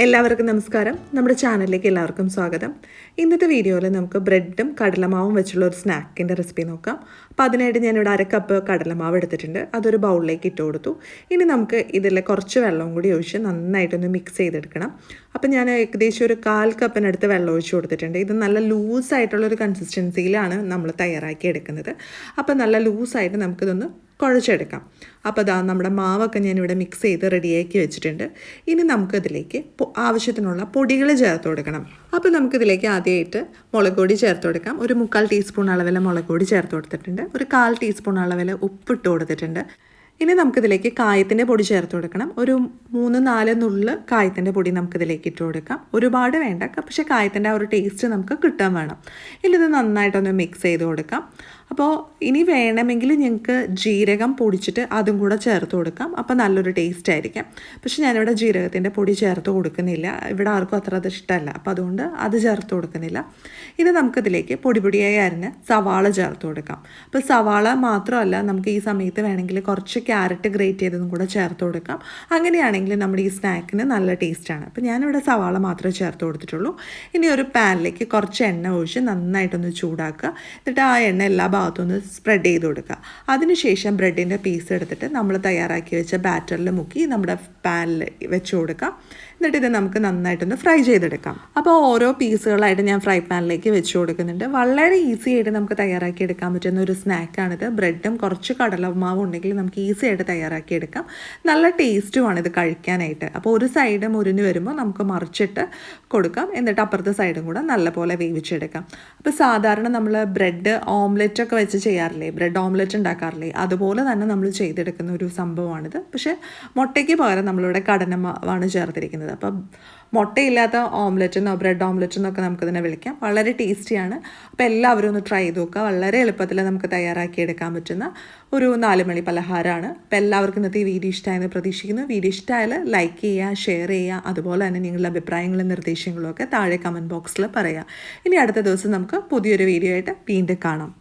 എല്ലാവർക്കും നമസ്കാരം. നമ്മുടെ ചാനലിലേക്ക് എല്ലാവർക്കും സ്വാഗതം. ഇന്നത്തെ വീഡിയോയിൽ നമുക്ക് ബ്രെഡും കടലമാവും വെച്ചുള്ള ഒരു സ്നാക്കിൻ്റെ റെസിപ്പി നോക്കാം. അപ്പോൾ അതിനായിട്ട് ഞാനിവിടെ 1 കപ്പ് കടലമാവ് എടുത്തിട്ടുണ്ട്. അതൊരു ബൗളിലേക്ക് ഇട്ട് കൊടുത്തു. ഇനി നമുക്ക് ഇതിൽ കുറച്ച് വെള്ളവും കൂടി ഒഴിച്ച് നന്നായിട്ടൊന്ന് മിക്സ് ചെയ്തെടുക്കണം. അപ്പോൾ ഞാൻ ഏകദേശം ഒരു 1/4 കപ്പിനടുത്ത് വെള്ളം ഒഴിച്ച് കൊടുത്തിട്ടുണ്ട്. ഇത് നല്ല ലൂസായിട്ടുള്ളൊരു കൺസിസ്റ്റൻസിയിലാണ് നമ്മൾ തയ്യാറാക്കി എടുക്കുന്നത്. അപ്പോൾ നല്ല ലൂസായിട്ട് നമുക്കിതൊന്ന് കുഴച്ചെടുക്കാം. അപ്പോൾ അതാ നമ്മുടെ മാവൊക്കെ ഞാനിവിടെ മിക്സ് ചെയ്ത് റെഡിയാക്കി വെച്ചിട്ടുണ്ട്. ഇനി നമുക്കിതിലേക്ക് ആവശ്യത്തിനുള്ള പൊടികൾ ചേർത്ത് കൊടുക്കണം. അപ്പോൾ നമുക്കിതിലേക്ക് ആദ്യമായിട്ട് മുളക് പൊടി ചേർത്ത് കൊടുക്കാം. ഒരു 3/4 ടീസ്പൂൺ അളവിൽ മുളക് പൊടി ചേർത്ത് കൊടുത്തിട്ടുണ്ട്. ഒരു 1/4 ടീസ്പൂൺ അളവിൽ ഉപ്പിട്ട് കൊടുത്തിട്ടുണ്ട്. ഇനി നമുക്കിതിലേക്ക് കായത്തിൻ്റെ പൊടി ചേർത്ത് കൊടുക്കണം. ഒരു 3-4 നുള്ള് കായത്തിൻ്റെ പൊടി നമുക്കിതിലേക്ക് ഇട്ട് കൊടുക്കാം. ഒരുപാട് വേണ്ട, പക്ഷേ കായത്തിൻ്റെ ആ ഒരു ടേസ്റ്റ് നമുക്ക് കിട്ടാൻ വേണം. ഇനി ഇത് നന്നായിട്ടൊന്ന് മിക്സ് ചെയ്ത് കൊടുക്കാം. അപ്പോൾ ഇനി വേണമെങ്കിൽ ഞങ്ങൾക്ക് ജീരകം പൊടിച്ചിട്ട് അതും കൂടെ ചേർത്ത് കൊടുക്കാം. അപ്പോൾ നല്ലൊരു ടേസ്റ്റ് ആയിരിക്കാം. പക്ഷേ ഞാനിവിടെ ജീരകത്തിൻ്റെ പൊടി ചേർത്ത് കൊടുക്കുന്നില്ല. ഇവിടെ ആർക്കും അത്ര അത് ഇഷ്ടമല്ല. അപ്പോൾ അതുകൊണ്ട് അത് ചേർത്ത് കൊടുക്കുന്നില്ല. ഇനി നമുക്കിതിലേക്ക് പൊടിയായി അരിഞ്ഞ് സവാള ചേർത്ത് കൊടുക്കാം. അപ്പോൾ സവാള മാത്രമല്ല, നമുക്ക് ഈ സമയത്ത് വേണമെങ്കിൽ കുറച്ച് ക്യാരറ്റ് ഗ്രേറ്റ് ചെയ്തതും കൂടെ ചേർത്ത് കൊടുക്കാം. അങ്ങനെയാണെങ്കിൽ നമ്മുടെ ഈ സ്നാക്കിന് നല്ല ടേസ്റ്റാണ്. അപ്പോൾ ഞാനിവിടെ സവാള മാത്രമേ ചേർത്ത് കൊടുത്തിട്ടുള്ളൂ. ഇനി ഒരു പാനിലേക്ക് കുറച്ച് എണ്ണ ഒഴിച്ച് നന്നായിട്ടൊന്ന് ചൂടാക്കുക. എന്നിട്ട് ആ എണ്ണ എല്ലാ ഭാഗത്തൊന്ന് സ്പ്രെഡ് ചെയ്ത് കൊടുക്കുക. അതിനുശേഷം ബ്രെഡിൻ്റെ പീസ് എടുത്തിട്ട് നമ്മൾ തയ്യാറാക്കി വെച്ച ബാറ്ററിൽ മുക്കി നമ്മുടെ പാനിൽ വെച്ച് കൊടുക്കാം. എന്നിട്ട് ഇത് നമുക്ക് നന്നായിട്ടൊന്ന് ഫ്രൈ ചെയ്തെടുക്കാം. അപ്പോൾ ഓരോ പീസുകളായിട്ട് ഞാൻ ഫ്രൈ പാനിലേക്ക് വെച്ച് കൊടുക്കുന്നുണ്ട്. വളരെ ഈസി ആയിട്ട് നമുക്ക് തയ്യാറാക്കി എടുക്കാൻ പറ്റുന്ന ഒരു സ്നാക്കാണിത്. ബ്രെഡും കുറച്ച് കടലമാവും ഉണ്ടെങ്കിൽ നമുക്ക് ഈസി ആയിട്ട് തയ്യാറാക്കി എടുക്കാം. നല്ല ടേസ്റ്റുമാണ് ഇത് കഴിക്കാനായിട്ട്. അപ്പോൾ ഒരു സൈഡ് മുരിഞ്ഞ് വരുമ്പോൾ നമുക്ക് മറിച്ചിട്ട് കൊടുക്കാം. എന്നിട്ട് അപ്പുറത്തെ സൈഡും കൂടെ നല്ലപോലെ വേവിച്ചെടുക്കാം. അപ്പോൾ സാധാരണ നമ്മൾ ബ്രെഡ് ഓംലെറ്റൊക്കെ വെച്ച് ചെയ്യാറില്ലേ, ബ്രെഡ് ഓംലെറ്റ് ഉണ്ടാക്കാറില്ലേ, അതുപോലെ തന്നെ നമ്മൾ ചെയ്തെടുക്കുന്ന ഒരു സംഭവമാണിത്. പക്ഷേ മുട്ടയ്ക്ക് പകരം നമ്മളിവിടെ കടലമാവാണ് ചേർത്തിരിക്കുന്നത്. അപ്പം മുട്ടയില്ലാത്ത ഓംലെറ്റെന്നോ ബ്രെഡ് ഓംലെറ്റെന്നൊക്കെ നമുക്കിതിനെ വിളിക്കാം. വളരെ ടേസ്റ്റിയാണ്. അപ്പോൾ എല്ലാവരും ഒന്ന് ട്രൈ ചെയ്ത് നോക്കുക. വളരെ എളുപ്പത്തിൽ നമുക്ക് തയ്യാറാക്കി എടുക്കാൻ പറ്റുന്ന ഒരു 4 മണി പലഹാരമാണ്. അപ്പോൾ എല്ലാവർക്കും ഇന്നത്തെ ഈ വീഡിയോ ഇഷ്ടമായെന്ന് പ്രതീക്ഷിക്കുന്നു. വീഡിയോ ഇഷ്ടമായാൽ ലൈക്ക് ചെയ്യുക, ഷെയർ ചെയ്യുക. അതുപോലെ തന്നെ നിങ്ങളുടെ അഭിപ്രായങ്ങളും നിർദ്ദേശങ്ങളും ഒക്കെ താഴെ കമൻറ്റ് ബോക്സിൽ പറയുക. ഇനി അടുത്ത ദിവസം നമുക്ക് പുതിയൊരു വീഡിയോ ആയിട്ട് വീണ്ടും കാണാം.